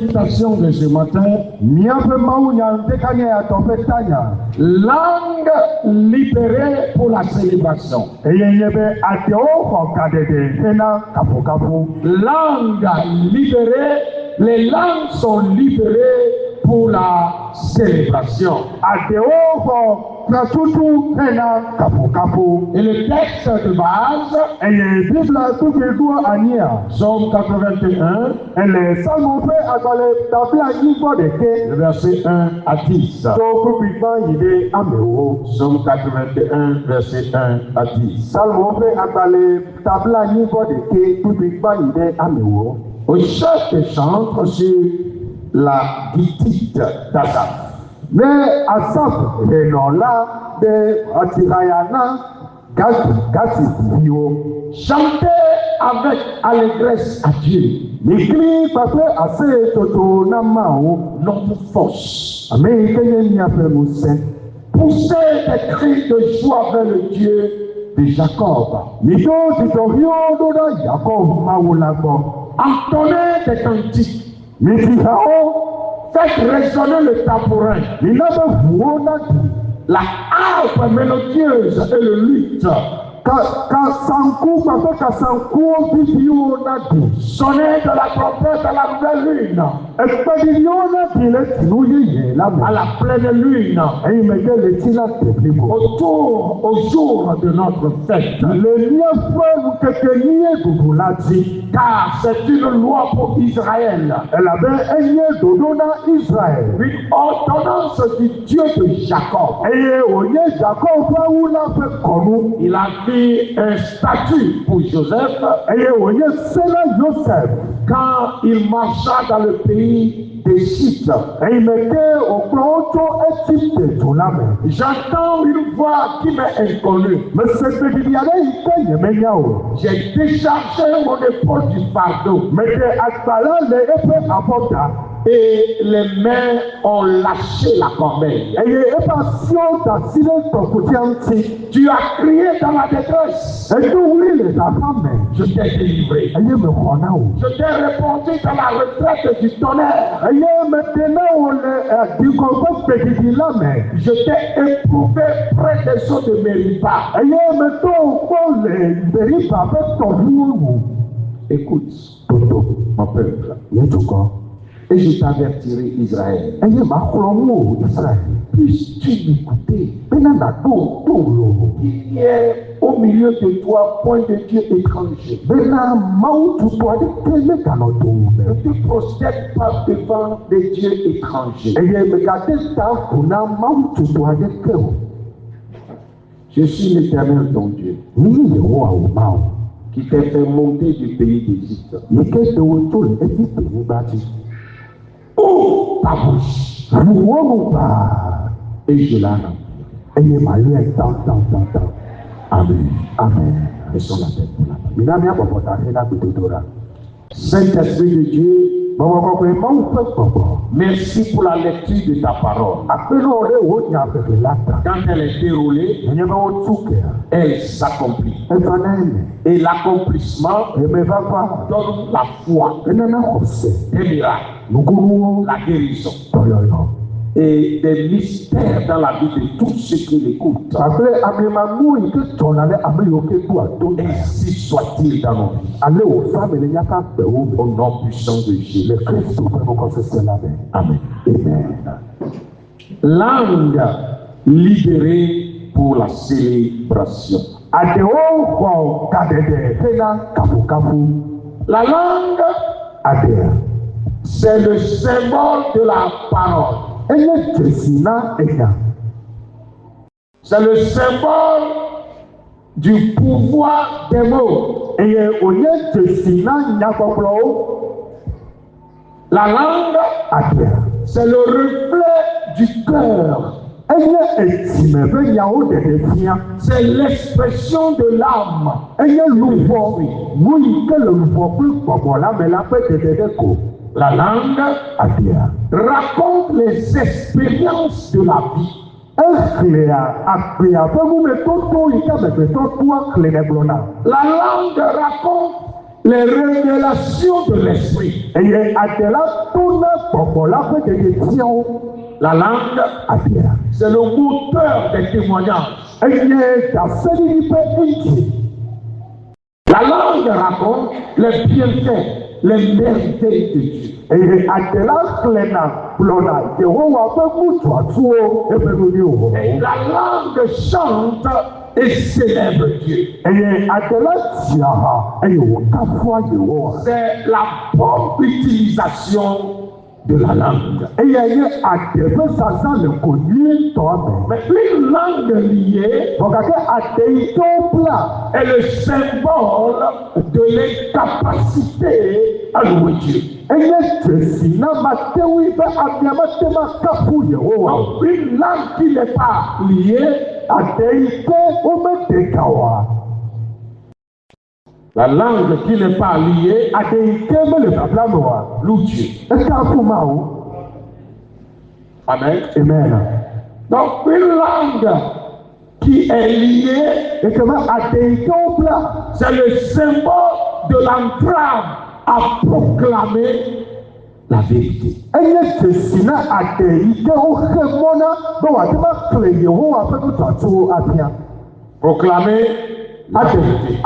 méditation de ce matin, langue libérée pour la célébration. Langue libérée, les langues sont libérées pour la célébration. Et le texte de base, Somme 81, le verset 1 à 10. Somme 81, verset 1 à 10. Au chef des chantres sur la guitite d'Asaph. Mais Asaph est là de Atirayana, chantez avec allégresse à Dieu. Notre force. Poussez des cris de joie vers le Dieu de Jacob. Entonnez des cantiques. Faites résonner le tambourin, la harpe mélodieuse et le luth. Sonnez de la trompette à la nouvelle lune, à la pleine lune, au jour de notre fête. Car c'est une loi pour Israël. Une ordonnance du Dieu de Jacob. Il a mis un statut pour Joseph quand il marcha dans le pays d'Égypte. J'entends une voix qui m'est inconnue. J'ai déchargé mon épaule du fardeau. Et les mains ont lâché la corbeille. Tu as crié dans la détresse. Je t'ai délivré. Je t'ai répondu dans la retraite du tonnerre. Je t'ai éprouvé près des eaux de Mériba. Écoute, mon peuple. Et je t'avertirai, Israël. Puisses-tu m'écouter? Il n'y ait au milieu de toi point de Dieu étranger. Ne te prosterne pas devant des dieux étrangers. Je suis l'Éternel ton Dieu, qui t'a fait monter du pays d'Égypte. Ouvre ta bouche et je la rends. Amen. Amen. Laissons la tête pour la parole. Saint-Esprit de Dieu, merci pour la lecture de ta parole. Quand elle est déroulée, elle s'accomplit. Et l'accomplissement donne la foi, des miracles, la guérison et des mystères dans la vie de tous ceux qui l'écoutent. Ainsi soit-il dans nos vies. Au nom puissant de Jésus. Amen. Amen. Langue libérée pour la célébration. La langue, c'est le symbole de la parole. C'est le symbole du pouvoir des mots. La langue, c'est le reflet du cœur. C'est l'expression de l'âme. La langue raconte les expériences de la vie. La langue raconte les révélations de l'esprit. La langue, c'est le moteur des témoignages. La langue raconte les bienfaits, les merveilles de Dieu. Et la langue chante et célèbre Dieu. C'est la bonne utilisation de la langue. Mais une langue liée est le symbole de l'incapacité à louer Dieu. Donc, une langue qui n'est pas liée, la langue qui n'est pas liée, loue Dieu. Amen. Amen. Donc, une langue qui est liée, c'est le symbole de l'entrave à proclamer la vérité. Proclamer la vérité.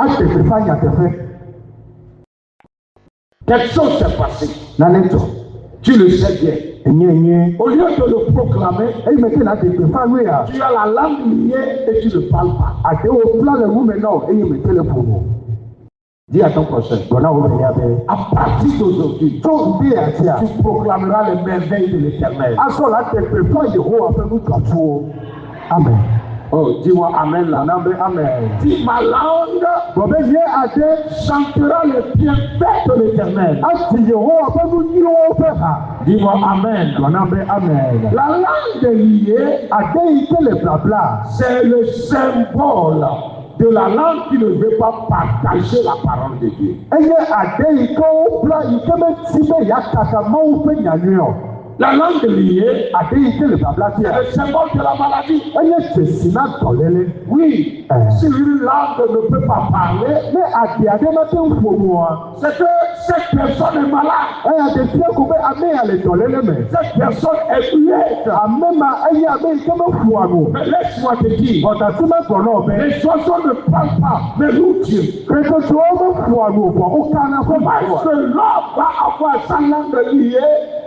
Quelque chose s'est passé. Tu le sais bien. Au lieu de le proclamer, tu as la langue liée et tu ne parles pas. Dis à ton prochain, à partir d'aujourd'hui, tu proclameras les merveilles de l'Éternel. Amen. Oh, dis-moi Amen là. Amen. Dis ma langue chantera les bienfaits de l'Éternel. Dis-moi Amen. Amen. La langue liée, c'est le symbole de la langue qui ne veut pas partager la parole de Dieu. La langue liée, c'est le symbole de la maladie. Oui, si une langue ne peut pas parler, c'est que cette personne est malade. Cette personne est muette. Mais laisse-moi te dire, les oiseaux ne parlent pas, mais nous Dieu. Parce que l'homme va avoir sa langue liée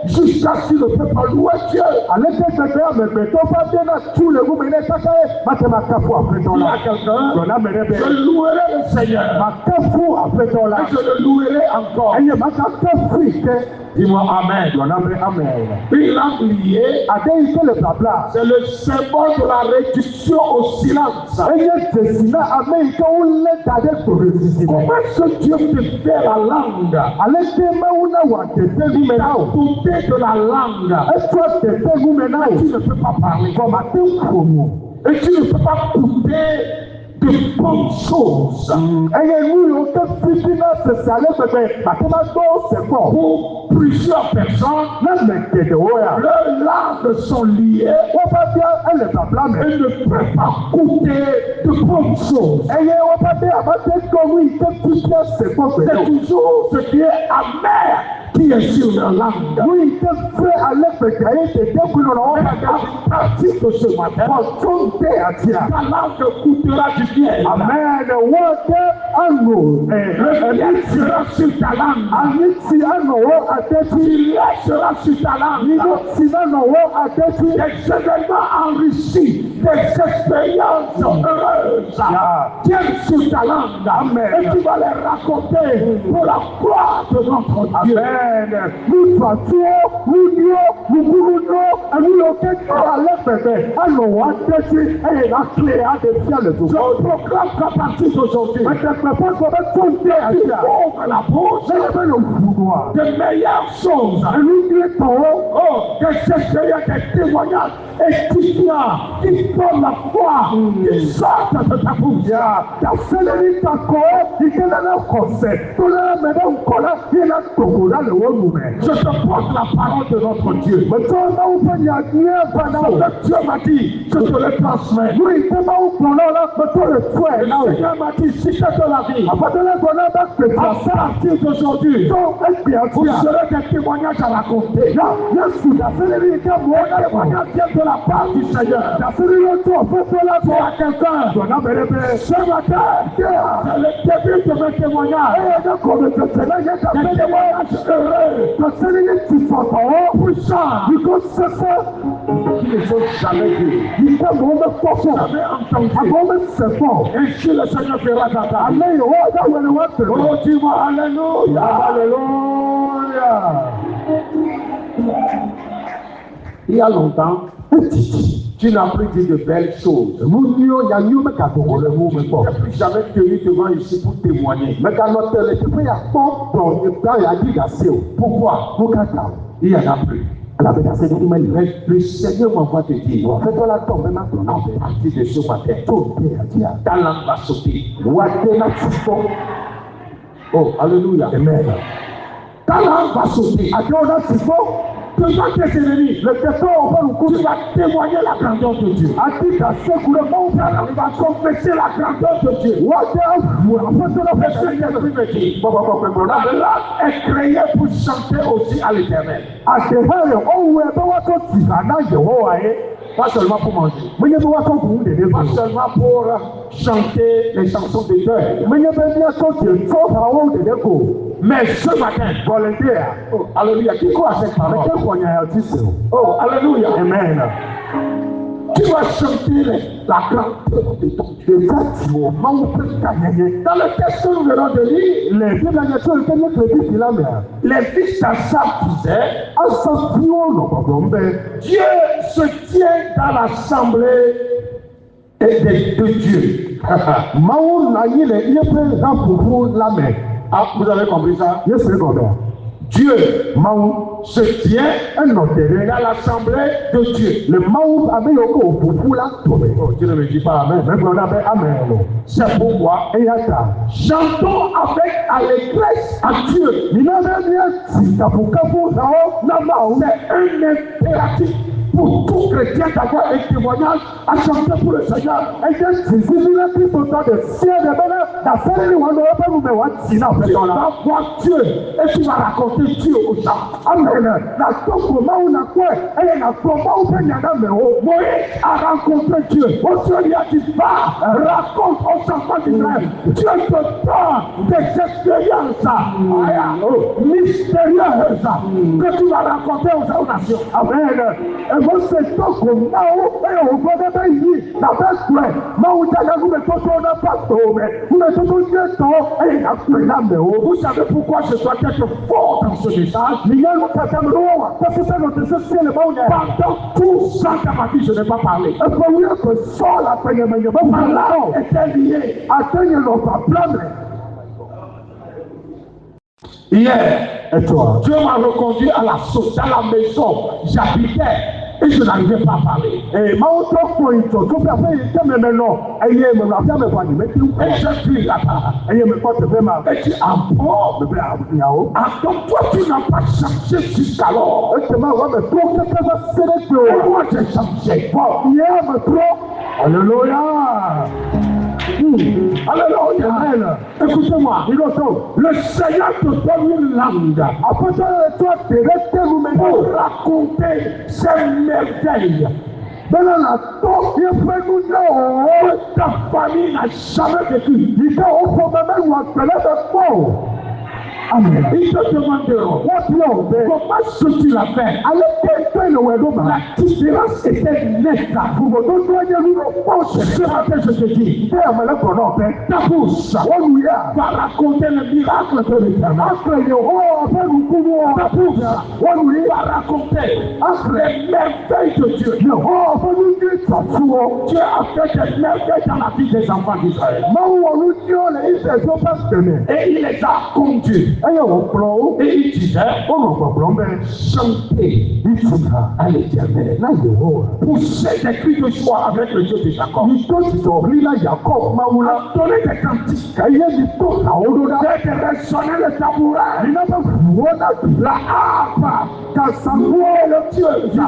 jusqu'à ce qu'il ne peut pas louer Dieu. Il y a quelqu'un, je louerai le Seigneur. Et je le louerai encore. Dis-moi Amen. Une langue liée, c'est le symbole de la réduction au silence. Comment est-ce que Dieu peut faire la langue? Il a douté de la langue. Tu ne peux pas parler. Et tu ne peux pas goûter de bonnes choses. Pour plusieurs personnes, leurs langues sont liées et ne peuvent pas goûter de bonnes choses. C'est toujours ce qui est amer qui est sur leur langue. À partir de ce matin, ta langue goûtera du bien. Amen. Le bien sera sur ta langue. Il sera sur ta langue. Des événements enrichis, des expériences heureuses viennent sur ta langue. Amen. Et tu vas les raconter pour la gloire de notre Dieu. Amen. Je proclame qu'à partir d'aujourd'hui, ouvre la bouche de meilleures choses. Oh, que ce soit des témoignages édifiants qui donnent la foi, qui sortent de ta bouche. Ta félérité, ta colère, il y a un conseil. Tout le monde il y a un togola, le haut. Je te porte la parole de notre Dieu. Mais toi, Dieu m'a dit, je te le transmets. Oui, tu m'as le Seigneur m'a dit, si tu as de la vie, à partir d'aujourd'hui, vous serez des témoignages à raconter. Un témoignage vient de la part du Seigneur. Pour à quelqu'un, ce matin, c'est le début de mes témoignages. Des témoignages heureux, puissants, qui ne sont jamais vus, jamais entendus. Ainsi le Seigneur fera ta part. Oh, dis-moi alléluia. Alléluia. Il y a longtemps, tu n'as plus dit de belles choses. Tu n'as plus jamais tenu devant ici pour témoigner. Pourquoi? Il n'y en a plus. Le Seigneur m'envoie te dire, à partir de ce matin, ta langue va sauter. Oh, alléluia. Amen. Ta langue va sauter. Devant tes ennemis, tu vas témoigner la grandeur de Dieu. Tu vas confesser la grandeur de Dieu. La langue est créée pour chanter aussi à l'Éternel. Pas seulement pour manger, pas seulement pour chanter les chansons de deuil, mais ce matin, volontaire, oh, alléluia, qui croit à cette parole? Oh, alléluia, amen. Tu vas chanter la grandeur de ton Dieu. Dans le texte que nous venons de lire, les fils d'Asaph disaient, Dieu se tient dans l'assemblée de Dieu. Ah, vous avez compris ça? Yes, Dieu se tient dans l'assemblée de Dieu. Le Dieu ne me dit pas amen. C'est pourquoi chantons avec allégresse à Dieu. C'est un impératif pour tout chrétien d'avoir un témoignage à chanter pour le Seigneur. Tu vas voir Dieu et tu vas raconter Dieu aux gens. Amen. Moïse a rencontré Dieu. Dieu lui a dit, va, raconte aux enfants d'Israël. Dieu te donne des expériences mystérieuses que tu vas raconter aux nations. Amen. Vous savez pourquoi je dois être fort dans ce message? Pendant tout ça dans ma vie, je n'ai pas parlé. Ma langue était liée. Hier, Dieu m'a reconduit à la source, dans la maison. J'habitais et je n'arrivais pas à parler. Et je prie là-bas. Et tu apprends. Donc toi, tu n'as pas changé jusqu'alors. Et moi, j'ai changé. Alléluia. Alléluia. Écoutez-moi. Le Seigneur te donne une langue. Pour raconter ses merveilles. Ta famille n'a jamais vécu. Amen. Ils te demanderont comment tu l'as fait. La différence était nette. Ce matin, je te dis, ta bouche va raconter le miracle de l'Éternel. Ta bouche va raconter les merveilles de Dieu. Dieu a fait des merveilles dans la vie des enfants d'Israël. Et il les a conduits. Et il disait, chantez à l'Éternel. Poussez des cris de joie avec le Dieu de Jacob. Donnez des cantiques. Faites résonner le tabouret. La harpe. Et le Dieu. Il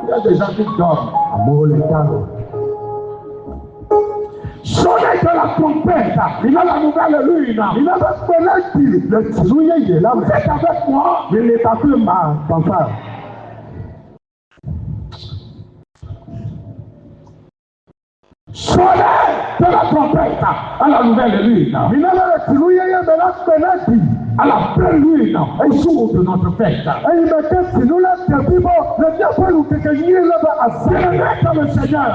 y a des gens qui dorment. Sonnez de la trompette. Il a la nouvelle lune. Il a vous êtes avec moi. Il est appelé ma papa. Sonnez de la trompette à la nouvelle lune. À la pleine lune, au jour de notre fête. Dans le Seigneur,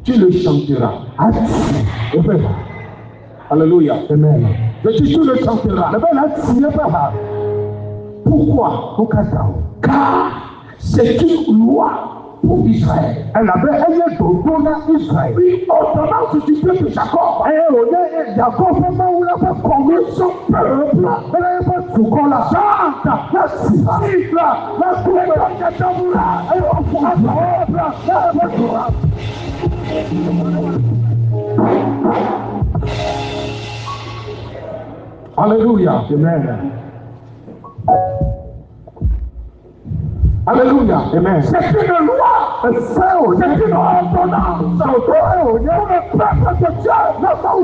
tu le chanteras. Alléluia. Amen. Tu le chanteras. Pourquoi? Car c'est une loi pour Israël. Elle avait pour Israël. Une ordonnance du peuple Jacob. Jacob a connu son peuple. Alléluia. Amen. Alléluia. Amen. C'est une loi. C'est une ordonnance. Pour le peuple de Dieu. Ne pas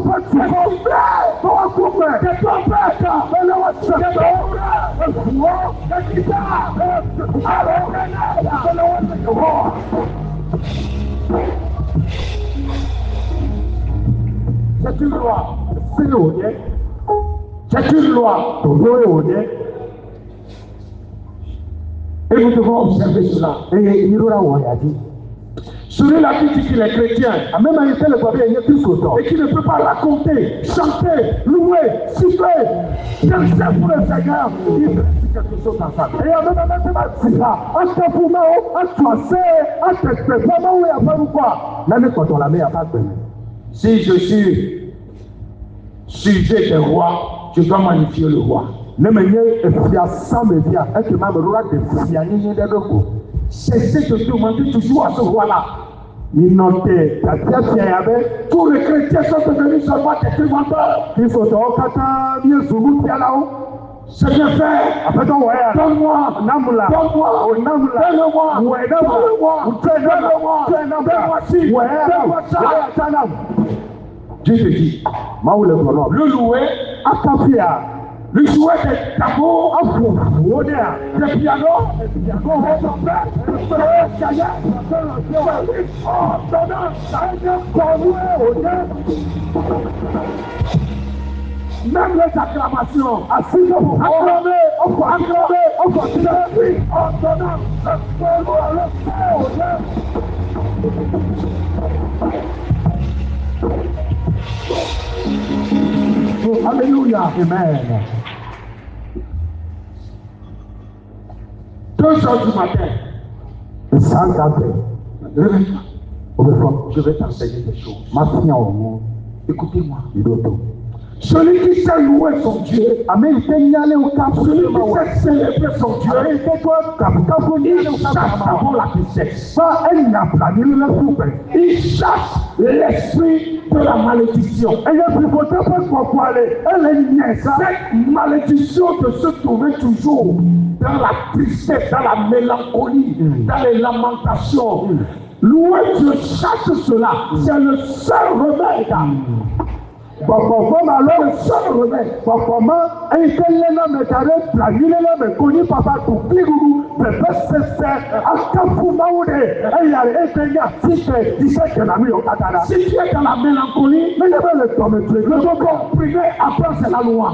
c'est une loi. C'est une loi. Et nous devons observer cela. Celui-là qui dit qu'il est chrétien et qui ne peut pas raconter, chanter, louer, siffler, danser pour le Seigneur, il fait quelque chose dans sa vie. Si je suis sujet des rois, je dois magnifier le roi. Cessez de demander toujours à ce roi-là. Tous les chrétiens sont devenus seulement des créateurs. C'est bien fait. Donne-moi. Dieu te dit, le louer, le jouer des tambours, des pianos, même les acclamations, acclamer, alléluia, amen. 2 heures du matin, je vais t'enseigner des choses. Écoutez-moi. Celui qui sait louer son Dieu, celui qui sait célébrer son Dieu, il chasse avant la tristesse. Il chasse l'esprit de la malédiction. Cette malédiction de se trouver toujours dans la tristesse, dans la mélancolie, dans les lamentations. Louer Dieu chasse cela. C'est le seul remède. Le seul remède. Si tu es dans la mélancolie, le comprimé après c'est la loi.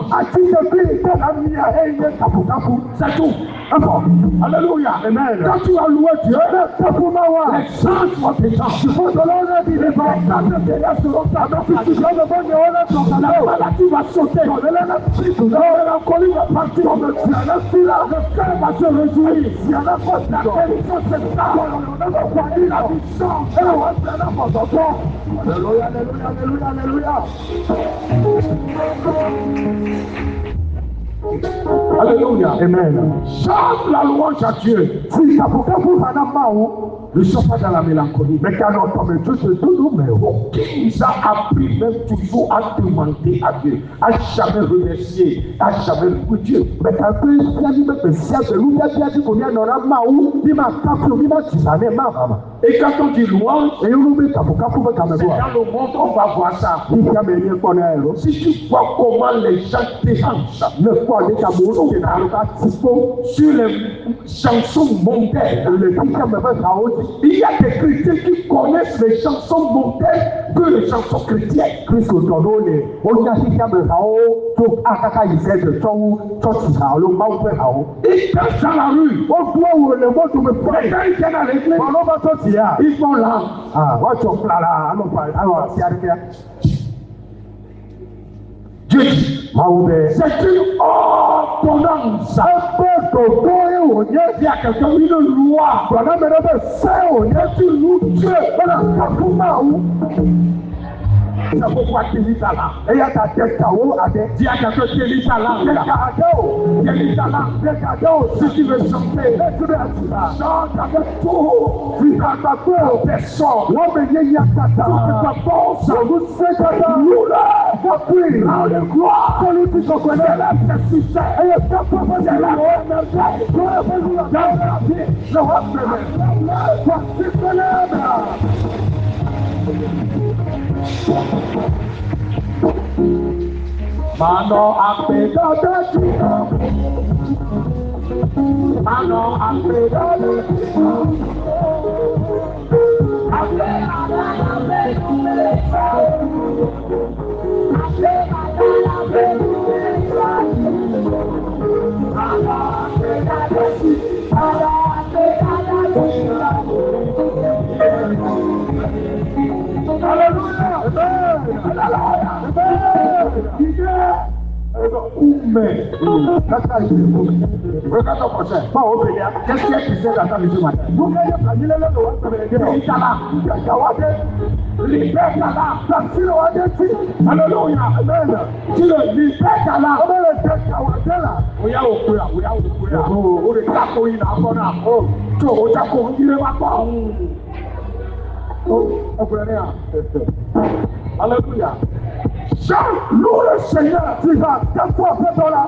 C'est tout. Alléluia. Amen. Quand tu as loué Dieu, les chances vont te changer. La maladie va sauter. La mélancolie va partir. Le cœur va se réjouir. La guérison s'installe. La puissance. Alléluia, alléluia, alléluia, alléluia. Alléluia. Amen. Chante la louange à Dieu. Ne sois pas dans la mélancolie. Mais car notre homme est juste tout nous, mais qui nous a appris même toujours à demander à Dieu, à jamais remercier, à jamais louer Dieu. Mais quand et quand on dit louange, c'est dans le monde on va voir ça. Si tu vois comment les gens déhanchent sur les chansons mondaines, il y a des chrétiens qui connaissent les chansons mondaines que les chansons chrétiennes. Et quand dans la rue, ils font là. Dieu dit, c'est une ordonnance. Il y a quelqu'un, une loi. Tu loues Dieu. C'est pourquoi tu lis ta langue. Dis à quelqu'un, tu lis ta langue. Si tu veux chanter, chante avec tout. Personne. Toute ta force. Loue-le. Rends le gloire. Celui qui se connaît, c'est succès. Mano apeda de Tina. Mano apeda de Tina. Regarde ton prochain. Qu'est-ce qui est Christian dans ta vie ce matin? Alléluia. Amen. Tu le libères là. Alléluia. Chante, loue le Seigneur. Tu vas t'asseoir dans la.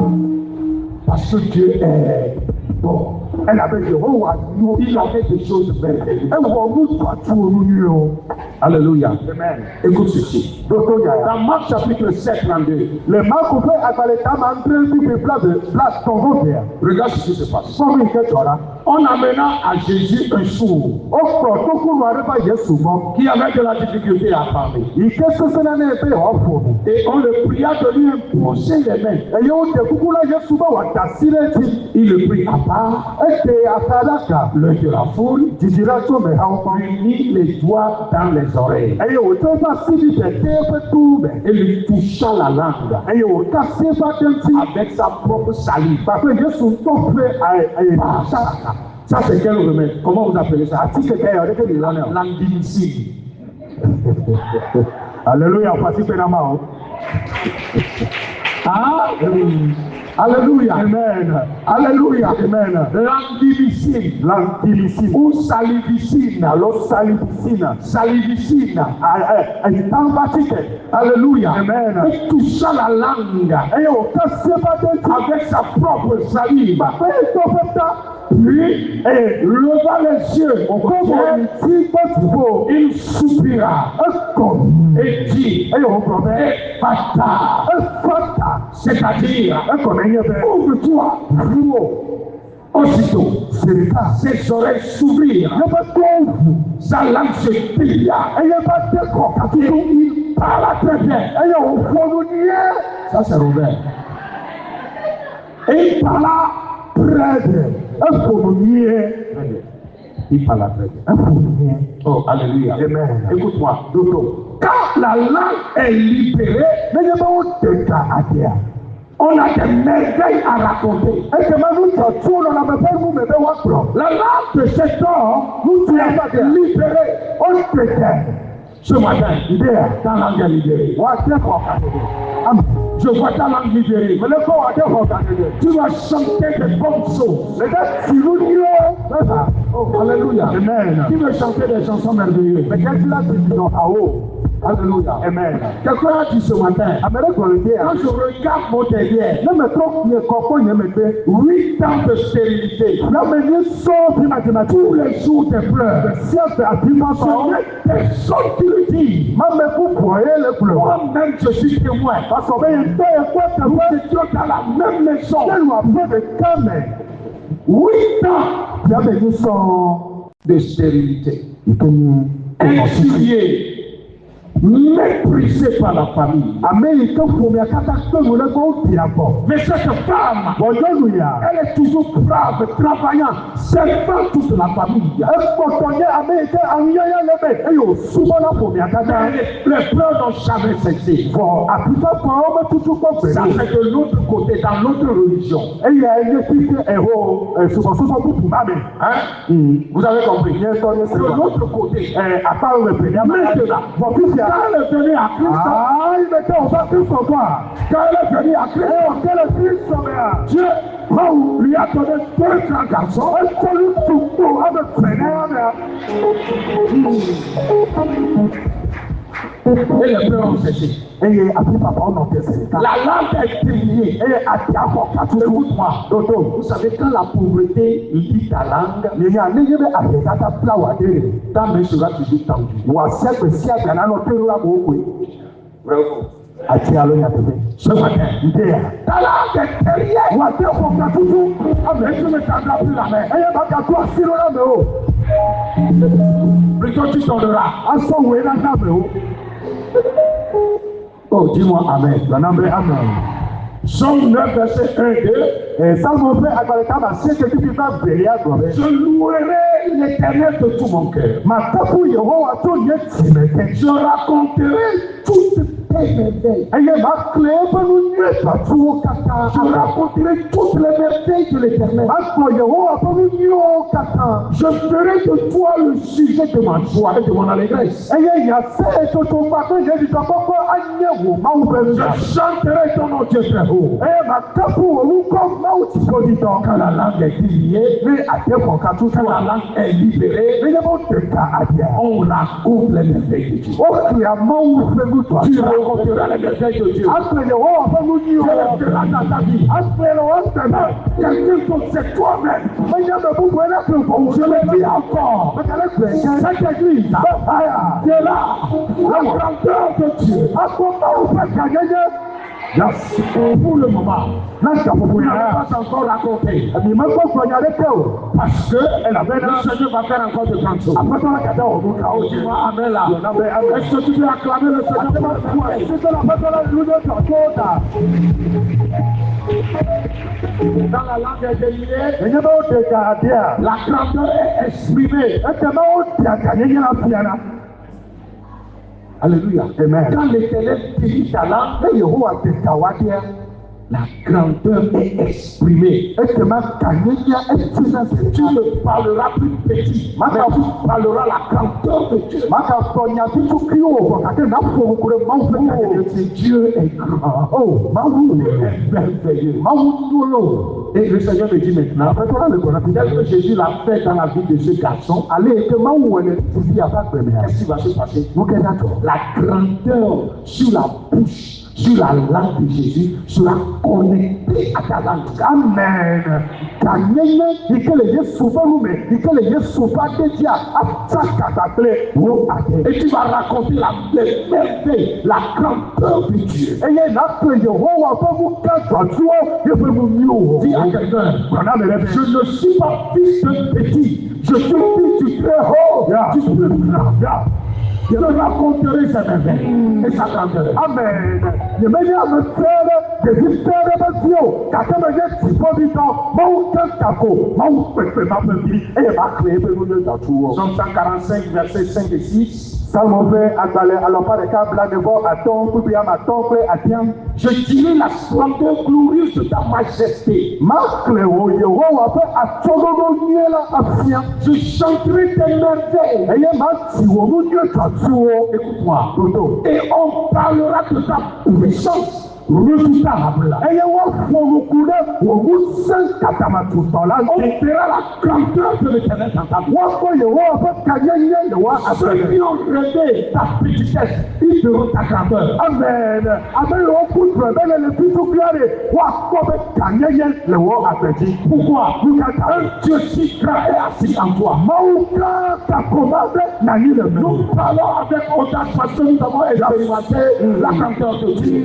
Parce que Dieu est bon. Elle avait dit, oh, il a fait des choses belles. Elle voit nous partout. Alléluia. Amen. Écoute ceci. Dans Marc chapitre 7, 32. Le Marc fait à la table entrée du place ton vote. Regarde ce qui se passe. On amena à Jésus un sourd qui avait de la difficulté à parler. Et on le pria de lui imposer les mains. Il le prit à part. L'œil de la foule, lui mit les doigts dans les oreilles. Et lui toucha la langue avec sa propre salive. Ça c'est quel remède? Comment vous appelez ça? L'andimicine. Alléluia. Ah, alléluia. Amen. Alléluia. Amen. L'antimicine. Ou salivicine. Salivicine. Alléluia. Amen. Il toucha la langue avec sa propre salive. Puis, leva les yeux au il soupira et dit, c'est-à-dire, ouvre-toi, aussitôt, ses oreilles s'ouvrirent, sa langue se plia, il parla très bien, ça c'est Robert, et il parla très bien. Il parle très bien. Oh, alléluia. Amen. Écoute-moi, Dodo. Quand la langue est libérée, on a des merveilles à raconter. La langue de cet homme nous est libérée. Ce matin, ta langue est libérée. Je vois ta langue libérée. Tu vas chanter des bonnes choses. Oh, alléluia. Amen. Tu veux chanter des chansons merveilleuses. Alléluia. Amen. Quelqu'un a dit ce matin, quand je regarde mon derrière, 8 ans de stérilité, tous les jours de pleurs, personne qui le dit. Moi-même, je suis témoin. Nous étions dans la même maison. 8 ans de stérilité. Injurié. Méprisé par la famille. Mais cette femme, elle est toujours brave, travaillant, servant toute la famille. Les pleurs n'ont jamais cessé. Ça c'est de l'autre côté, dans l'autre religion. Vous avez compris? De l'autre côté, quand elle est venue à Christ, quand elle est venue à Christ, Dieu lui a donné 2 grands garçons. Et les pleurs ont cessé. La langue est priée. Écoute-moi, vous savez, quand la pauvreté lit ta langue, ta main sera toujours tendue. Ce matin, ta langue est derrière. Je ne tendrai plus la main. Plutôt tu donneras. Oh, dis-moi Amen. Somme 9, verset 1 et 2. Je louerai l'Éternel de tout mon cœur. Je raconterai toutes tes merveilles. Je raconterai toutes les merveilles de l'Éternel. Je ferai de toi le sujet de ma joie et de mon allégresse. Je chanterai ton nom, Dieu très haut. Quand la langue est liée, quand la langue est libérée, on raconte les merveilles de Dieu. Tu raconteras les merveilles de Dieu. Tu resteras dans ta vie. Quelque chose, c'est toi-même. Je le dis encore. Cette église, c'est là la grandeur de Dieu. Yes. Pour le moment, vous n'avez pas encore raconté. Parce que le Seigneur va faire encore de grandes choses. Amen là. Est-ce que tu peux acclamer le Seigneur? Dans la langue déliée, la grandeur est exprimée. Alléluia. Amen. Quand l'Éternel dirige ta langue, la grandeur est exprimée. Tu ne parleras plus petit, mais tu parleras la grandeur de Dieu. Dieu est grand. Oh, est merveilleux. Et le Seigneur me dit maintenant, tel que Jésus l'a fait dans la vie de ce garçon, qu'est-ce qui va se passer? La grandeur sur la bouche, sur la langue de Jésus, sera connectée à ta langue. Amen. Et tu vas raconter la merveille, la grandeur de Dieu. Dis à quelqu'un, je ne suis pas fils de petit, je suis fils du très haut, du plus grand. Je raconterai ses merveilles et sa grandeur. Amen. Je me dis à me faire des histoires de Dieu. Car comme je suis pas du temps, mon cœur taco, mon peuple m'a vie et m'a créé pour nous dans tout. Somme 145, versets 5 et 6. Salmo fait alors pas de câble là devant à ton couple à ma tombe à tiens. Je dirai la splendeur glorieuse de ta majesté. Ma cléo, je vois à Togo Niela à Fien. Je chanterai tes merveilles. Et il m'a dit, mon Dieu, écoute-moi, et on parlera de ta puissance redoutable. Et il voit pour vous couler, pour vous seul katamatou là. On verra la grandeur de l'Éternel dans ta vie. Ceux qui ont rêvé ta petitesse, ils verront ta grandeur. Amen. Amen. On peut révéler le plus clair. Pourquoi? Un Dieu si grand est assis en toi. Nous parlons avec audace parce que nous avons expérimenté la grandeur de Dieu.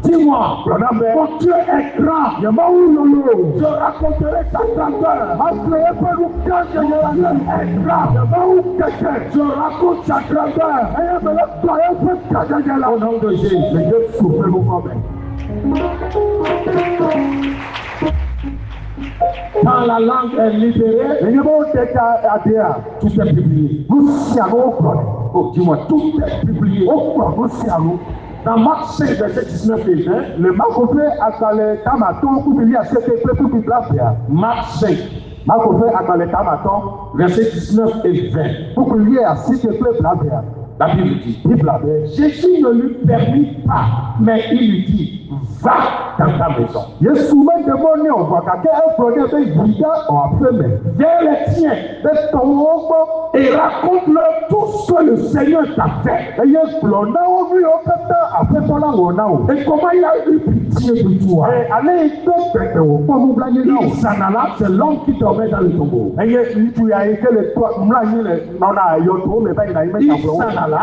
Dis-moi, mon Dieu est grand. Je raconterai ta grandeur. Je raconte ta grandeur. Au nom de Jésus, Dieu souffre vos problèmes. Quand la langue est libérée, tout est publié. Oh, dis-moi, tout est publié. Dans Marc 5, verset 19 et 20, le Marc fait à le Tamaton pour lui à cette épreuve pour Marc 5, verset 19 et 20. Pour lui à cette épreuve la Bible dit, Jésus ne lui permit pas, mais il lui dit, va dans ta maison. Je soumets de mon nom, Viens les tiens et raconte-leur tout ce que le Seigneur t'a fait. Et comment il a eu pitié de toi. Il s'en alla, c'est l'homme qui dormait dans le tombeau. Il s'en alla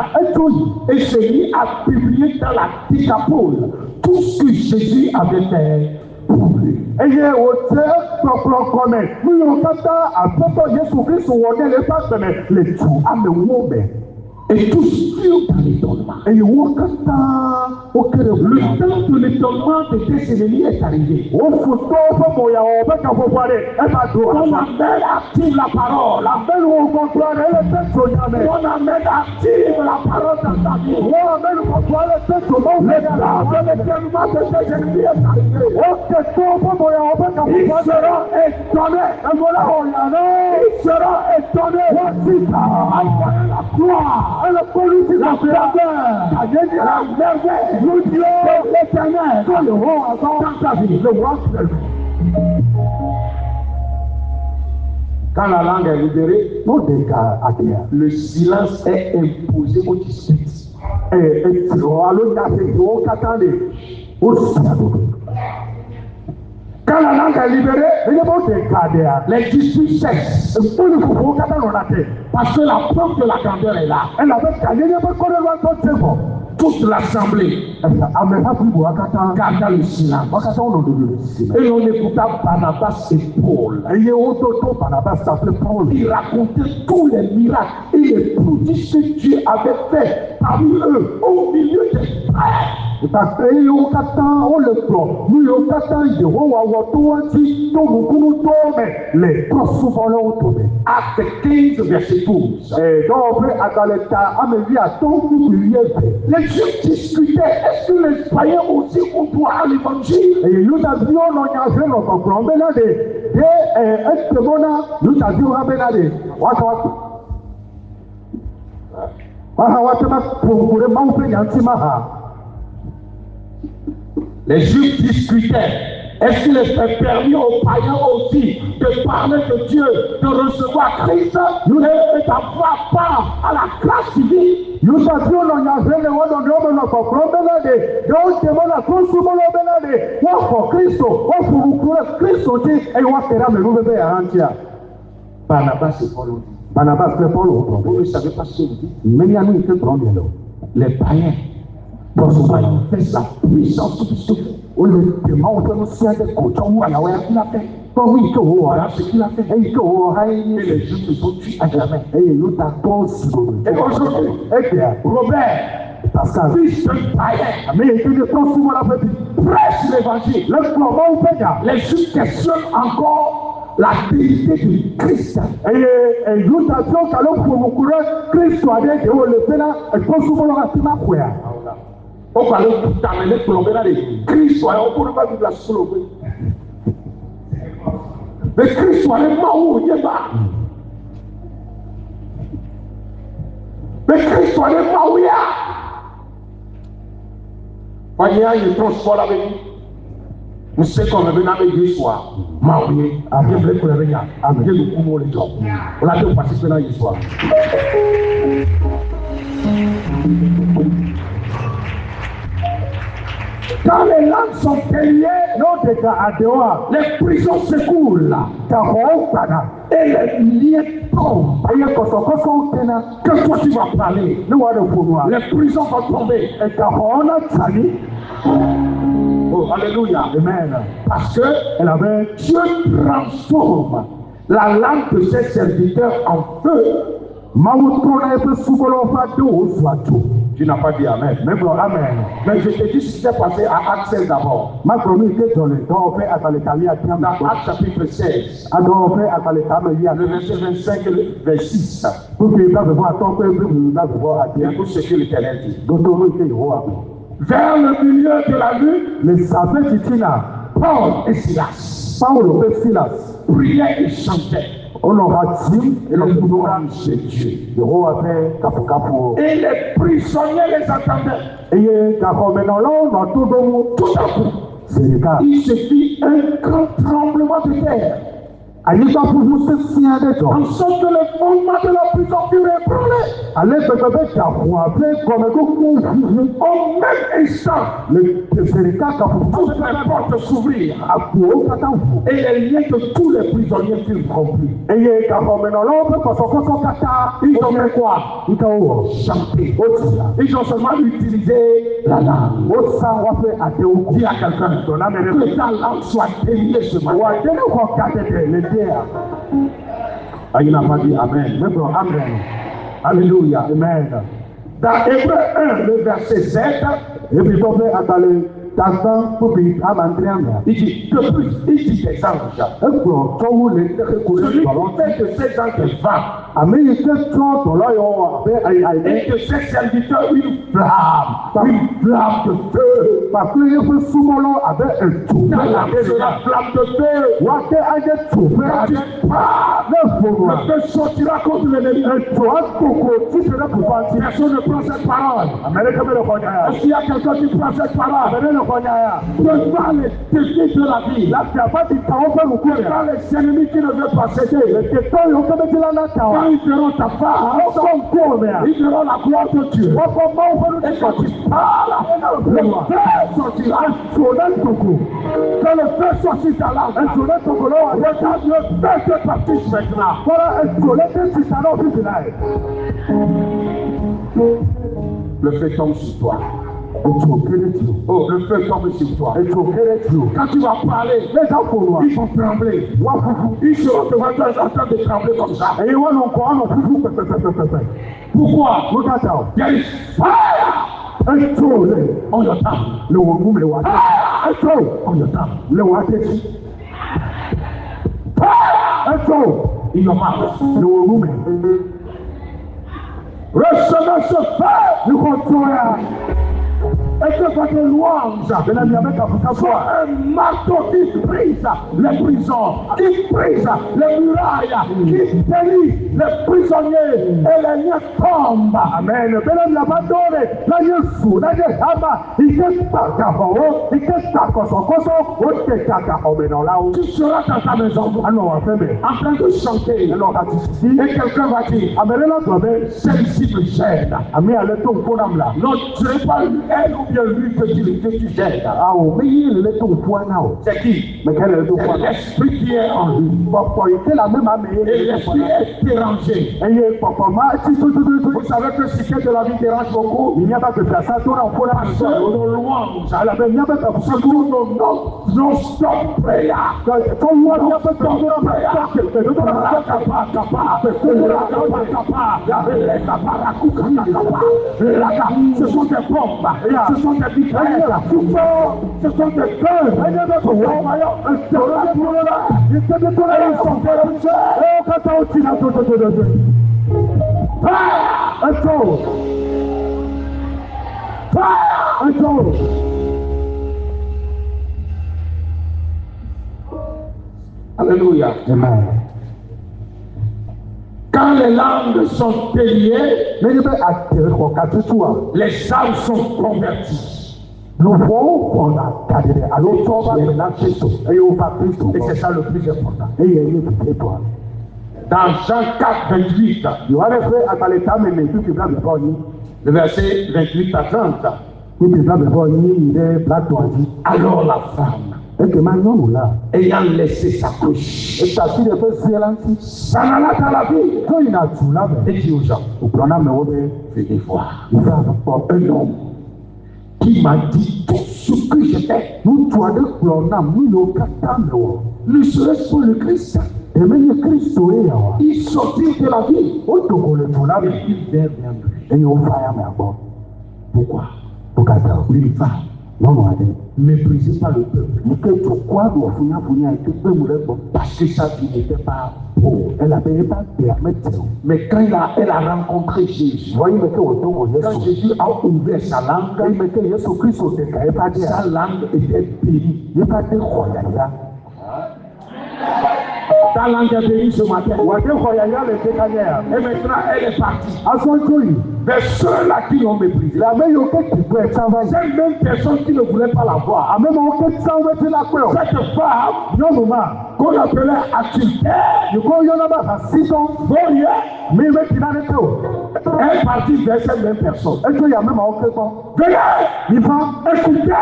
et se mit à publier dans la Décapole tout ce que Jésus avait fait pour lui. Et tous furent dans l'étonnement. Le temps de l'étonnement de tes ennemis est arrivé. Quand la mère active la parole, ton amène active la parole dans ta vie. L'étonnement de tes ennemis est arrivé. Ils seront étonnés. Ils seront étonnés. En voyant la gloire. La politique, la merveille, le Dieu, l'éternel, dans le roi, dans ta vie, le roi. Quand la langue est libérée, le silence est imposé au dispute. Quand la langue est libérée, les disputes cessent. Parce que la preuve de la grandeur est là. Toute l'assemblée garda le silence. Et on écouta Barnabas et Paul. Ils racontaient tous les miracles et les prodiges que Dieu avait fait parmi eux au milieu des frères. Acte 15, verset 12. Les Juifs discutaient, est-ce que les païens aussi ont droit à l'évangile? Les Juifs discutaient. Est-ce qu'il est permis aux païens aussi de parler de Dieu, de recevoir Christ et d'avoir part à la grâce divine? Barnabas et Paul, vous ne savez pas ce que vous dites. Les païens manifestent la puissance de Dieu. On le demande, on nous sert de coach, on voit la Voilà ce qu'il a fait. Et les Juifs se sont tués à jamais. Et aujourd'hui, Robert, fils de païen, prêche l'évangile. Les Juifs questionnent encore la vérité du Christ. On va t'amener plomber dans les Christ, on ne peut pas vivre la soulever. Mais Christ soit le mort, il est bas. Mais Christ soit le mort, il est là. Il y a une transport avec nous. Nous savons qu'on est venu avec Dieu soir. Maouye, avec le pour le venir. Avec le coup, les gens. On a deux participants dans l'histoire. Quand les langues sont déliées, les prisons se coulent. Et les liens tombent. Que toi tu vas parler, les prisons vont tomber. Oh, alléluia. Amen. Parce que Dieu transforme la langue de ses serviteurs en feu. Tu n'as pas dit Amen. Mais je te dis ce qui s'est passé à Acte d'abord. Dans Acte chapitre 16. Le verset 25 et le verset 6. Écoute ce que l'Éternel dit. Vers le milieu de la nuit, Paul et Silas priaient et chantaient. Et les prisonniers les attendaient. Tout à coup, il se fit un grand tremblement de terre. En sorte que le fondement de la prison fut ébranlé. Au même instant, toutes les portes s'ouvrirent. Et les liens de tous les prisonniers furent rompus. Ils ont fait quoi? Chanter. Ils ont seulement utilisé la langue. Dis à quelqu'un que ta langue soit déliée ce matin. Il n'a pas dit Amen. Amen. Alléluia. Amen. Dans Hébreu 1, le verset 7, il dit que plus, il dit des anges. Celui qui fait de ces anges des femmes. Et que ses serviteurs une flamme de feu. Dans la flamme de feu, le feu sortira contre l'ennemi. Personne ne prend cette parole. Est-ce qu'il y a quelqu'un qui prend cette parole? Prépare les défis de la vie. Prépare les ennemis qui ne veulent pas céder. Quand ils verront ta part, ils verront la gloire de Dieu. Et quand tu parles, le feu sortira. Quand le feu sortira là, regarde le feu qui participe maintenant. Le feu tombe sur toi. Oh, le feu tombe sur toi. Quand tu vas parler, les gens ils vont trembler. Ils seront devant toi en train de trembler comme ça. Pourquoi? There is fire on your tongue. Fire on your tongue. Fire in your mouth. Recevez ce feu du contrôleur. Et que votre louange soit un marteau qui brise les prisons, qui brise les murailles, qui délie les prisonniers et les liens tombent. Amen. Tu seras dans ta maison en train de chanter et quelqu'un va dire c'est ici le gêne. Non, tu n'es pas elle ou bien lui que tu gères. C'est qui? L'esprit qui est en lui. Et l'esprit est dérangé. Vous savez que ce qui est de la vie dérange beaucoup. Il n'y a pas de place. Nos louanges, non-stop prayer. Ce sont des bombes, ce sont des vitraires, ce sont des cœurs. Alléluia. Amen. Quand les langues sont déliées, les âmes sont converties. Et c'est ça le plus important. Dans Jean 4, 28, le verset 28 à 30, alors la femme, ayant laissé sa couche, s'en alla dans la ville et dit aux gens, venez voir un homme qui m'a dit tout ce que j'étais. Ne serait-ce pas le Christ? Il sortit de la ville et il vient. Pourquoi? Une femme méprisez pas le peuple. Parce que sa vie n'était pas pauvre. Mais quand elle a rencontré Jésus, quand Jésus a ouvert sa langue, sa langue était bénie. Ta langue est bénie ce matin. Et maintenant elle est partie. Mais ceux-là qui l'ont méprisé, ces mêmes personnes qui ne voulaient pas la voir, cette femme qu'on appelait adultère, elle est partie vers cette même personne. Venez, écoutez.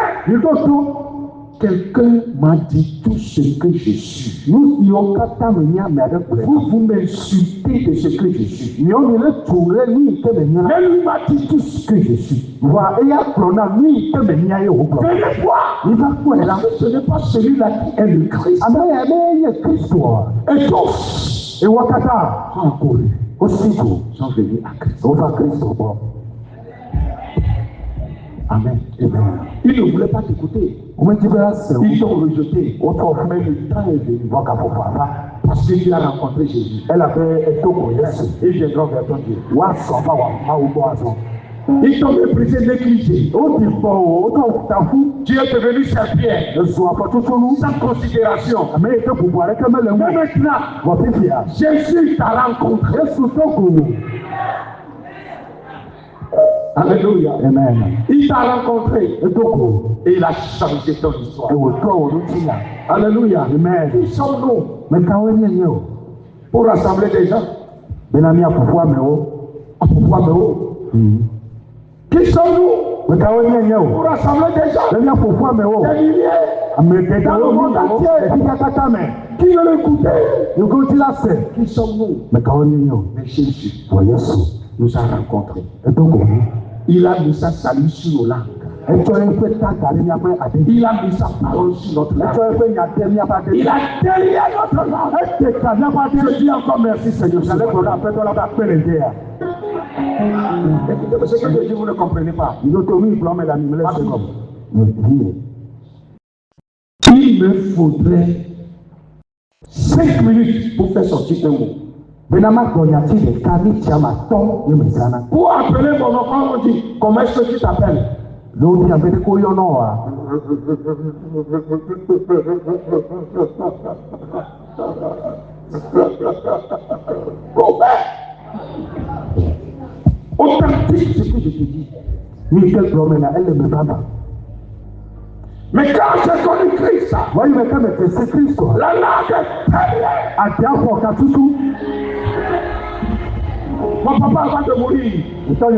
Quelqu'un m'a dit tout ce que je suis. Vous m'insultez de ce que je suis. Elle m'a dit tout ce que je suis. Venez voir. Ce n'est pas celui-là qui est le Christ. Et tous sont courus. Sont venus à Christ. Amen. Amen. Ils ne voulaient pas t'écouter. Ils t'ont rejeté. Mais le temps est venu. Parce que tu as rencontré Jésus. Et viendront vers ton Dieu. Ils t'ont méprisé, négligé. Tu es devenu serpillère. Sans considération. Mais maintenant, Jésus t'a rencontré. Alléluia. Amen. Il t'a rencontré. Et il a changé ton histoire. Alléluia. Amen. Qui sommes-nous pour rassembler des gens? Qui sommes-nous pour rassembler des gens? Des milliers. Dans le monde entier. Qui veut l'écouter? Qui sommes-nous? Mais Jésus nous a rencontrés. Il a mis sa salut sur nos langues. Il a mis sa parole sur notre langue. Il a délié notre langue. Je dis encore merci Seigneur. Écoutez, ce que je dis, vous ne comprenez pas. Il me faudrait 5 minutes pour faire sortir un mot. Pour appeler mon enfant, on dit, comment est-ce que tu t'appelles? Robert, authentique ce que je te dis. Mais quand j'ai connu Christ, la langue est Mon papa avant de mourir, il faut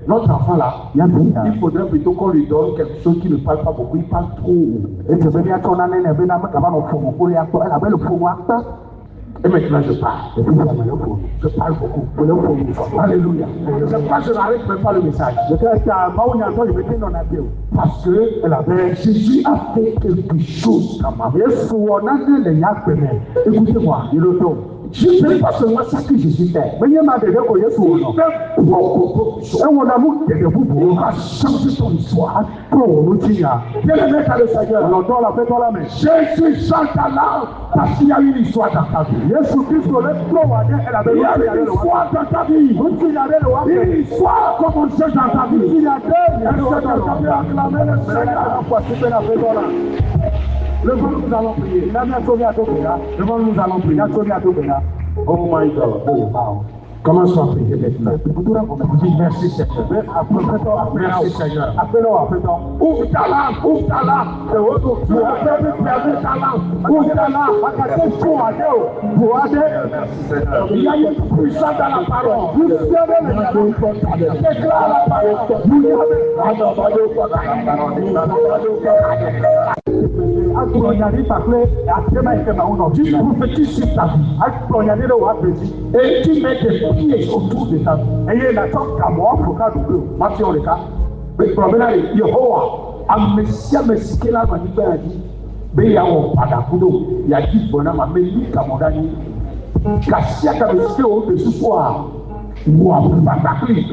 notre enfant là, il faudrait plutôt qu'on lui donne quelque chose qui ne parle pas beaucoup, il parle trop. Et maintenant je parle. Je parle beaucoup. Alléluia. C'est pas je n'arrête même pas le message. Parce que Jésus a fait quelque chose quand même. Écoutez-moi, je ne fais pas seulement ça que Jésus fait. Il fait beaucoup de choses. Il va changer ton histoire. Bien-aimé dans le Seigneur, Jésus chante ta langue parce qu'il y a une histoire dans ta vie. Il y a une histoire dans ta vie. Une histoire a commencé dans ta vie. Devant nous allons prier. Devant nous allons prier. Oh my God. Commence à prier maintenant. Dis merci Seigneur. Merci Seigneur. Ouvre ta langue. Ouvre ta langue. Tu as perdu ta langue. Ouvre ta langue. Il y a une puissance dans la parole. Déclare la parole. Tu prophétises sur ta vie. Et tu mets des pieds autour de ta vie. Yehowa, amesia mesikela maniba yaji. Be ya wo padakudo. Yaji bona mameli kamodani. Kasia kamesike o de soir. Moi, patakli.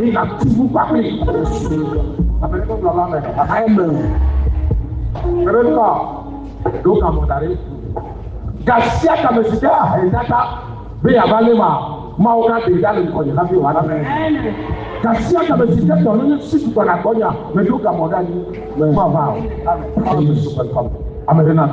Il a tout parlé. Amen. Rebecca, donc à mon arrêt. Gassia kamesite ahendata be abalema maoka de dale konya kafi wana. Gassia kamesite tonu siku bana konya me donc à mon arrêt. Amen. Amen. Amen.